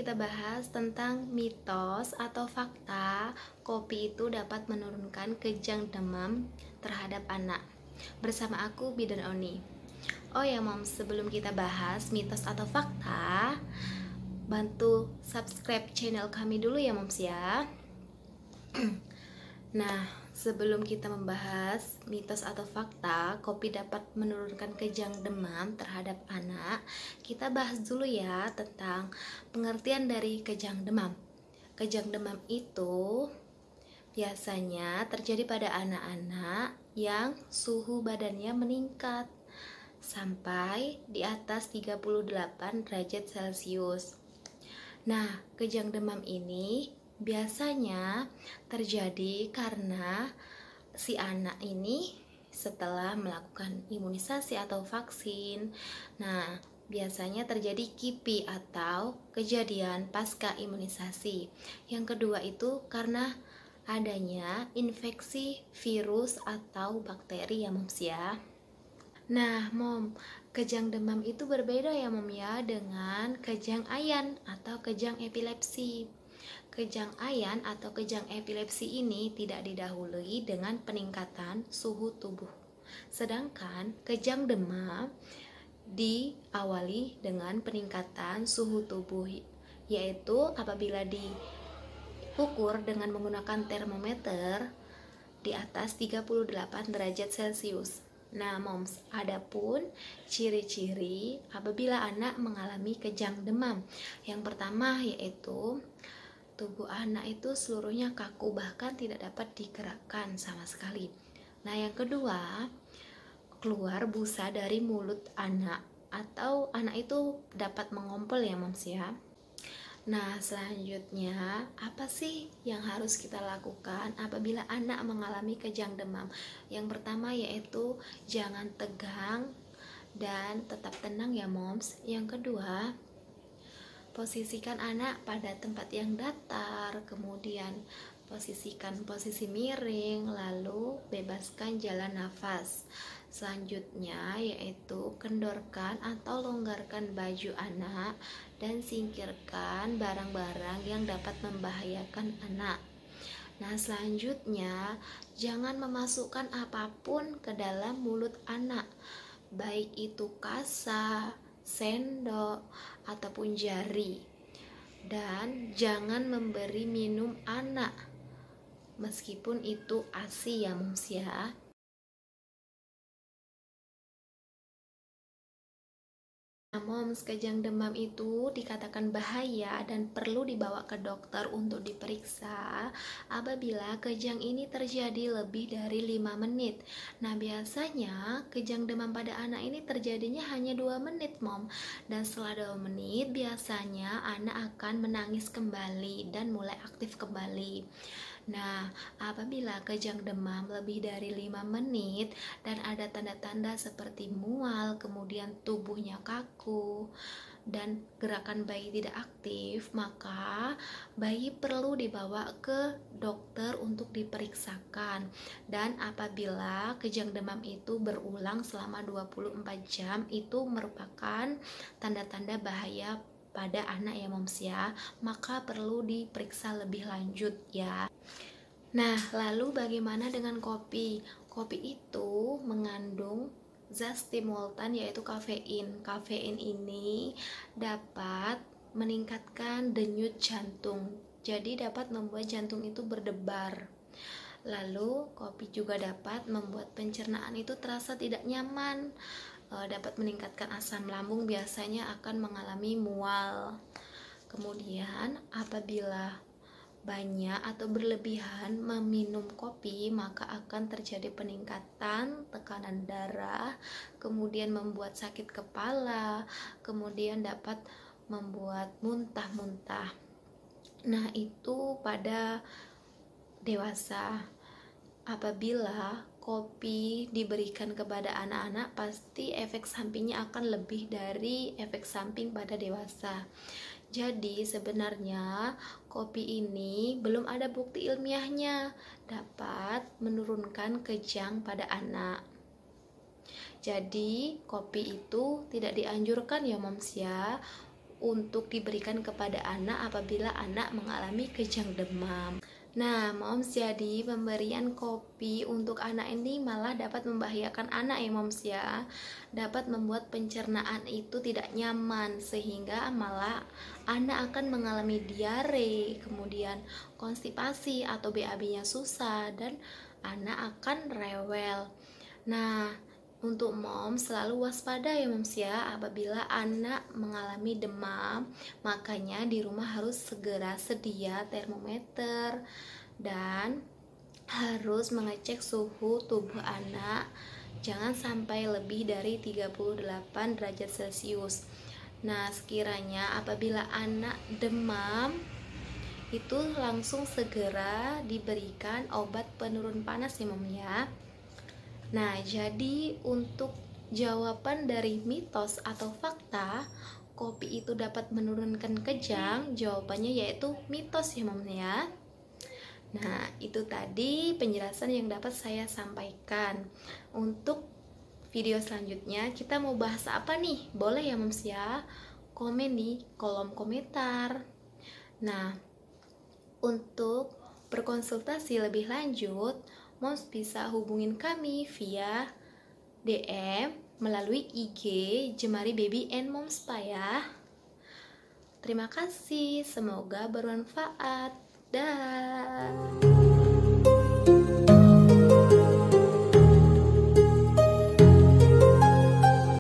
kita bahas tentang mitos atau fakta kopi itu dapat menurunkan kejang demam terhadap anak. Bersama aku Bidan Oni. Oh ya Moms, sebelum kita bahas mitos atau fakta, bantu subscribe channel kami dulu ya Moms ya. Nah, sebelum kita membahas mitos atau fakta kopi dapat menurunkan kejang demam terhadap anak, kita bahas dulu ya tentang pengertian dari kejang demam. Kejang demam itu biasanya terjadi pada anak-anak yang suhu badannya meningkat sampai di atas 38 derajat Celcius. Nah, kejang demam ini biasanya terjadi karena si anak ini setelah melakukan imunisasi atau vaksin. Nah, biasanya terjadi KIPI atau kejadian pasca imunisasi. Yang kedua itu karena adanya infeksi virus atau bakteri ya Moms ya. Nah Mom, kejang demam itu berbeda ya Mom ya dengan kejang ayan atau kejang epilepsi. Kejang ayan atau kejang epilepsi ini tidak didahului dengan peningkatan suhu tubuh. Sedangkan kejang demam diawali dengan peningkatan suhu tubuh, yaitu apabila diukur dengan menggunakan termometer di atas 38 derajat Celcius. Nah, Moms, adapun ciri-ciri apabila anak mengalami kejang demam. Yang pertama yaitu tubuh anak itu seluruhnya kaku, bahkan tidak dapat digerakkan sama sekali. Nah, yang kedua, keluar busa dari mulut anak atau anak itu dapat mengompol ya Moms ya. Nah, selanjutnya apa sih yang harus kita lakukan apabila anak mengalami kejang demam? Yang pertama yaitu jangan tegang dan tetap tenang ya Moms. Yang kedua, posisikan anak pada tempat yang datar, kemudian posisikan posisi miring, lalu bebaskan jalan nafas. Selanjutnya yaitu kendorkan atau longgarkan baju anak dan singkirkan barang-barang yang dapat membahayakan anak. Nah, selanjutnya jangan memasukkan apapun ke dalam mulut anak, baik itu kasa, sendok, ataupun jari. Dan jangan memberi minum anak meskipun itu ASI ya Moms ya. Nah, Moms, kejang demam itu dikatakan bahaya dan perlu dibawa ke dokter untuk diperiksa apabila kejang ini terjadi lebih dari 5 menit. Nah, biasanya kejang demam pada anak ini terjadinya hanya 2 menit, Mom. Dan setelah 2 menit, biasanya anak akan menangis kembali dan mulai aktif kembali. Nah, apabila kejang demam lebih dari 5 menit dan ada tanda-tanda seperti mual, kemudian tubuhnya kaku, dan gerakan bayi tidak aktif, maka bayi perlu dibawa ke dokter untuk diperiksakan. Dan apabila kejang demam itu berulang selama 24 jam, itu merupakan tanda-tanda bahaya pada anak ya Moms ya, maka perlu diperiksa lebih lanjut ya. Nah, lalu bagaimana dengan kopi? Kopi itu mengandung zat stimulan yaitu kafein. Kafein ini dapat meningkatkan denyut jantung. Jadi dapat membuat jantung itu berdebar. Lalu kopi juga dapat membuat pencernaan itu terasa tidak nyaman. Dapat meningkatkan asam lambung, biasanya akan mengalami mual. Kemudian apabila banyak atau berlebihan meminum kopi, maka akan terjadi peningkatan tekanan darah, kemudian membuat sakit kepala, kemudian dapat membuat muntah-muntah. Nah, itu pada dewasa. Apabila kopi diberikan kepada anak-anak, pasti efek sampingnya akan lebih dari efek samping pada dewasa. Jadi sebenarnya kopi ini belum ada bukti ilmiahnya dapat menurunkan kejang pada anak. Jadi kopi itu tidak dianjurkan ya Moms ya untuk diberikan kepada anak apabila anak mengalami kejang demam. Nah, moms, jadi pemberian kopi untuk anak ini malah dapat membahayakan anak ya moms ya. Dapat membuat pencernaan itu tidak nyaman sehingga malah anak akan mengalami diare, kemudian konstipasi atau BAB-nya susah dan anak akan rewel. Nah, untuk moms selalu waspada ya moms ya apabila anak mengalami demam. Makanya di rumah harus segera sedia termometer dan harus mengecek suhu tubuh anak. Jangan sampai lebih dari 38 derajat Celcius. Nah, sekiranya apabila anak demam itu langsung segera diberikan obat penurun panas ya mom ya. Nah, jadi untuk jawaban dari mitos atau fakta kopi itu dapat menurunkan kejang, jawabannya yaitu mitos ya mom ya. Nah, itu tadi penjelasan yang dapat saya sampaikan. Untuk video selanjutnya kita mau bahas apa nih? Boleh ya moms ya? Komen di kolom komentar. Nah, untuk berkonsultasi lebih lanjut, moms bisa hubungin kami via DM melalui IG Jemari Baby and Mom Spa ya. Terima kasih, semoga bermanfaat. Dah.